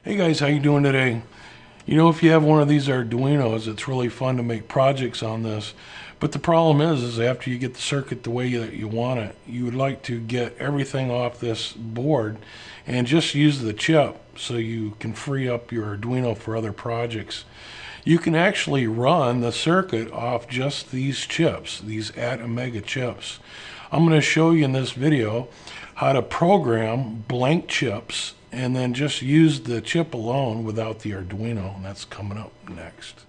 Hey guys, how you doing today? You know, if you have one of these Arduinos, it's really fun to make projects on this. But the problem is after you get the circuit the way that you want it, you would like to get everything off this board and just use the chip so you can free up your Arduino for other projects. You can actually run the circuit off just these chips, these ATmega chips. I'm going to show you in this video how to program blank chips and then just use the chip alone without the Arduino, and that's coming up next.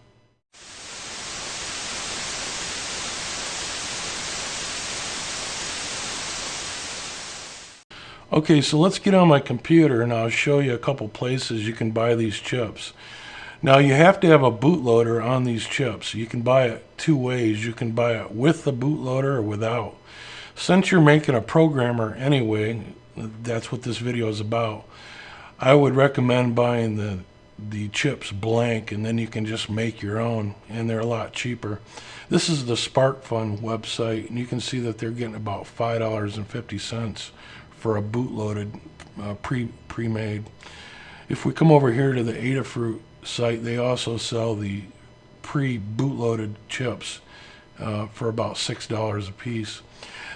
Okay, so let's get on my computer and I'll show you a couple places you can buy these chips. Now you have to have a bootloader on these chips. You can buy it two ways. You can buy it with the bootloader or without. Since you're making a programmer anyway, that's what this video is about, I would recommend buying the chips blank, and then you can just make your own, and they're a lot cheaper. This is the SparkFun website, and you can see that they're getting about $5.50 for a bootloaded pre-made. If we come over here to the Adafruit site, they also sell the pre-bootloaded chips for about $6 a piece.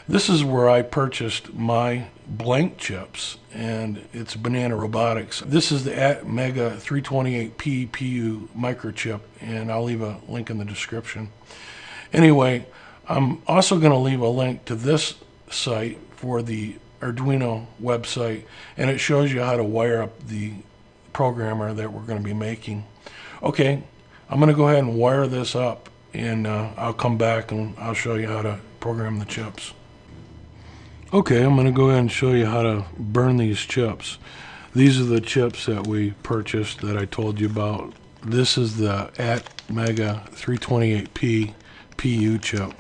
This is where I purchased my blank chips, and it's Banana Robotics. This is the ATmega 328P PU microchip, and I'll leave a link in the description. Anyway, I'm also going to leave a link to this site for the Arduino website, and it shows you how to wire up the programmer that we're going to be making. Okay, I'm going to go ahead and wire this up, and I'll come back and I'll show you how to program the chips. Okay, I'm going to go ahead and show you how to burn these chips. These are the chips that we purchased that I told you about. This is the ATmega 328P PU chip.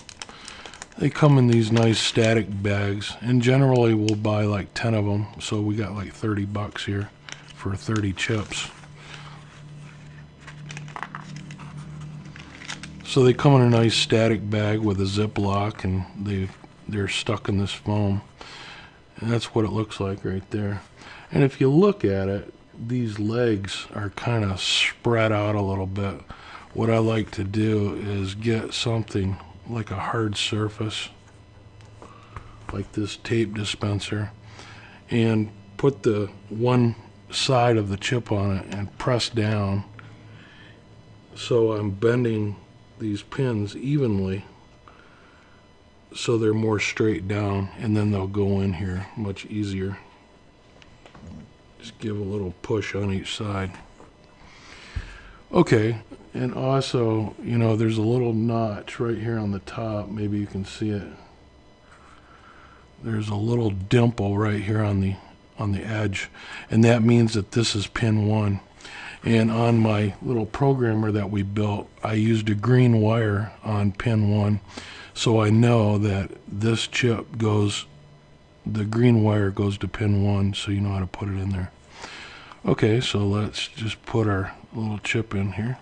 They come in these nice static bags, and generally we'll buy like 10 of them, so we got like 30 bucks here for 30 chips. So they come in a nice static bag with a Ziploc, and they're stuck in this foam, and that's what it looks like right there. And if you look at it, these legs are kind of spread out a little bit. What I like to do is get something like a hard surface, like this tape dispenser, and put the one side of the chip on it and press down, so I'm bending these pins evenly so they're more straight down, and then they'll go in here much easier. Just give a little push on each side. Okay, and also, you know, there's a little notch right here on the top. Maybe you can see it. There's a little dimple right here on the edge, and that means that this is pin 1. And on my little programmer that we built, I used a green wire on pin 1, so I know that this chip goes, the green wire goes to pin 1, so you know how to put it in there. Okay, so let's just put our little chip in here.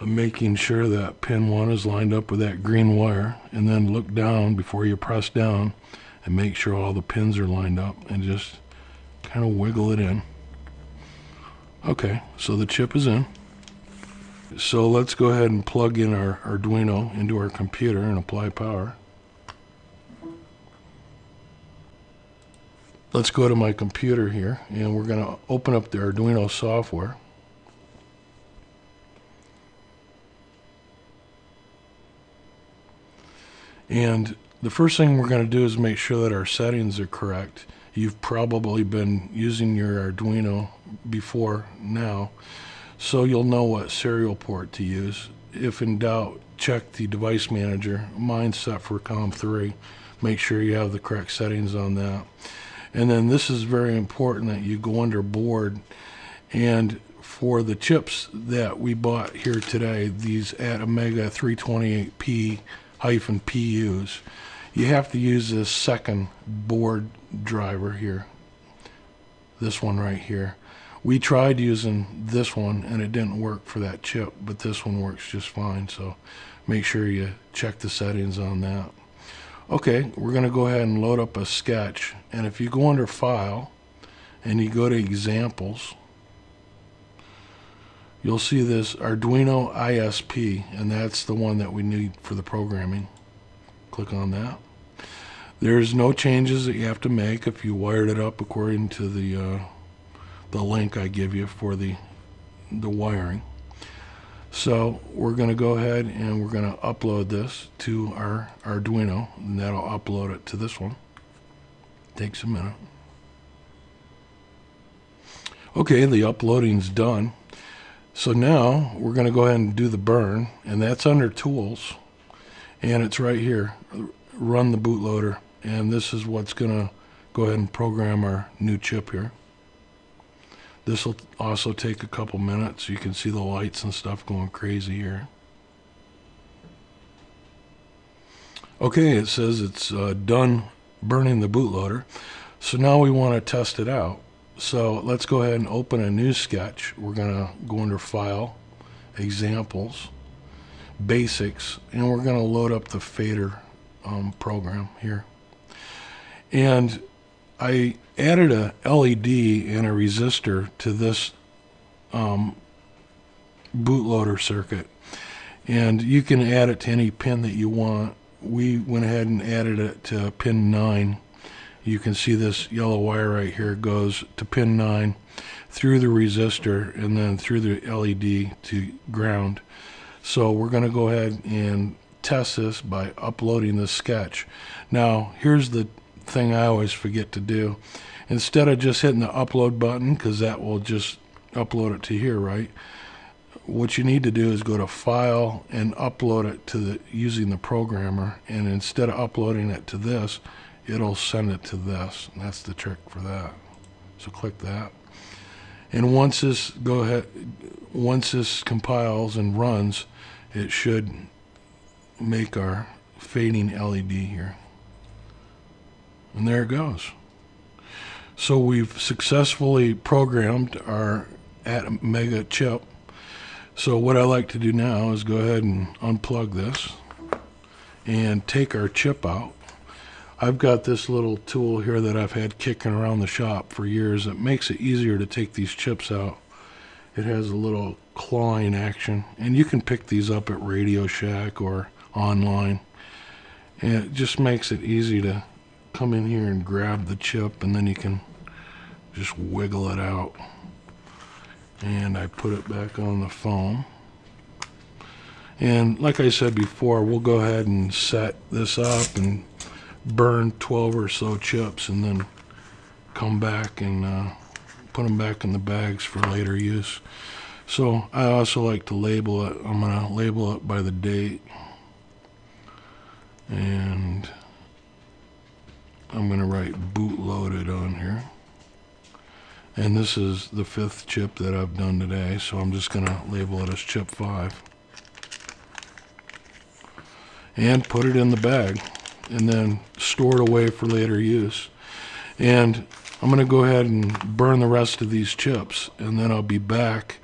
I'm making sure that pin 1 is lined up with that green wire, and then look down before you press down and make sure all the pins are lined up, and just kind of wiggle it in. Okay, so the chip is in. So let's go ahead and plug in our Arduino into our computer and apply power. Let's go to my computer here, and we're going to open up the Arduino software. And the first thing we're going to do is make sure that our settings are correct. You've probably been using your Arduino before now, so you'll know what serial port to use. If in doubt, check the device manager. Mine's set for COM3. Make sure you have the correct settings on that. And then this is very important that you go under board, and for the chips that we bought here today, these ATmega 328P-PUs, you have to use this second board driver here, this one right here. We tried using this one and it didn't work for that chip, but this one works just fine, so make sure you check the settings on that. Okay, we're going to go ahead and load up a sketch. And if you go under File and you go to Examples, you'll see this Arduino ISP, and that's the one that we need for the programming. Click on that. There's no changes that you have to make if you wired it up according to the link I give you for the wiring. So we're going to go ahead and we're going to upload this to our Arduino, and that'll upload it to this one. Takes a minute. Okay, the uploading's done. So now we're going to go ahead and do the burn, and that's under Tools, and it's right here, Run the bootloader, and this is what's going to go ahead and program our new chip here. This will also take a couple minutes. You can see the lights and stuff going crazy here. Okay, it says it's done burning the bootloader. So now we want to test it out. So let's go ahead and open a new sketch. We're going to go under File, Examples, Basics, and we're going to load up the fader program here. And I added a LED and a resistor to this bootloader circuit, and you can add it to any pin that you want. We went ahead and added it to pin 9. You can see this yellow wire right here goes to pin 9 through the resistor and then through the LED to ground. So we're going to go ahead and test this by uploading this sketch. Now here's the thing I always forget to do. Instead of just hitting the upload button, because that will just upload it to here, right? What you need to do is go to File and upload it to using the programmer, and instead of uploading it to this, it'll send it to this, and that's the trick for that. So click that, and once this compiles and runs, it should make our fading LED here. And there it goes. So we've successfully programmed our ATmega chip. So what I like to do now is go ahead and unplug this and take our chip out. I've got this little tool here that I've had kicking around the shop for years that makes it easier to take these chips out. It has a little clawing action, and you can pick these up at Radio Shack or online. And it just makes it easy to come in here and grab the chip, and then you can just wiggle it out. And I put it back on the foam. And like I said before, we'll go ahead and set this up and burn 12 or so chips, and then come back and put them back in the bags for later use. So I also like to label it. I'm going to label it by the date, and I'm going to write bootloaded on here. And this is the 5th chip that I've done today, so I'm just going to label it as chip 5. And put it in the bag, and then store it away for later use. And I'm going to go ahead and burn the rest of these chips, and then I'll be back,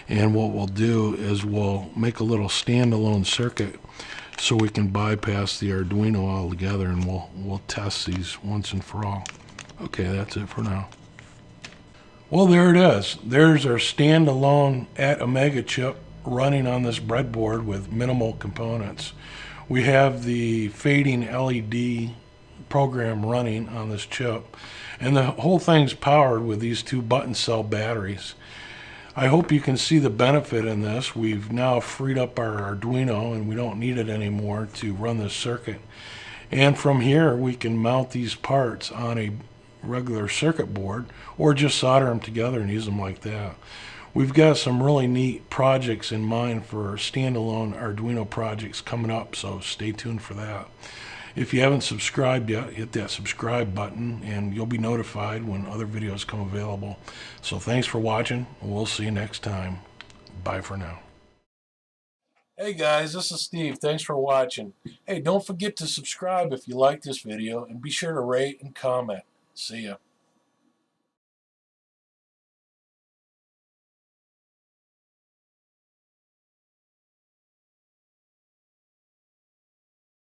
and what we'll do is we'll make a little standalone circuit so we can bypass the Arduino altogether, and we'll test these once and for all. Okay, that's it for now. Well, there it is. There's our standalone ATmega chip running on this breadboard with minimal components. We have the fading LED program running on this chip, and the whole thing's powered with these 2 button cell batteries. I hope you can see the benefit in this. We've now freed up our Arduino, and we don't need it anymore to run this circuit. And from here we can mount these parts on a regular circuit board, or just solder them together and use them like that. We've got some really neat projects in mind for standalone Arduino projects coming up, so stay tuned for that. If you haven't subscribed yet, hit that subscribe button and you'll be notified when other videos come available. So thanks for watching, and we'll see you next time. Bye for now. Hey guys, this is Steve. Thanks for watching. Hey, don't forget to subscribe if you like this video, and be sure to rate and comment. See ya.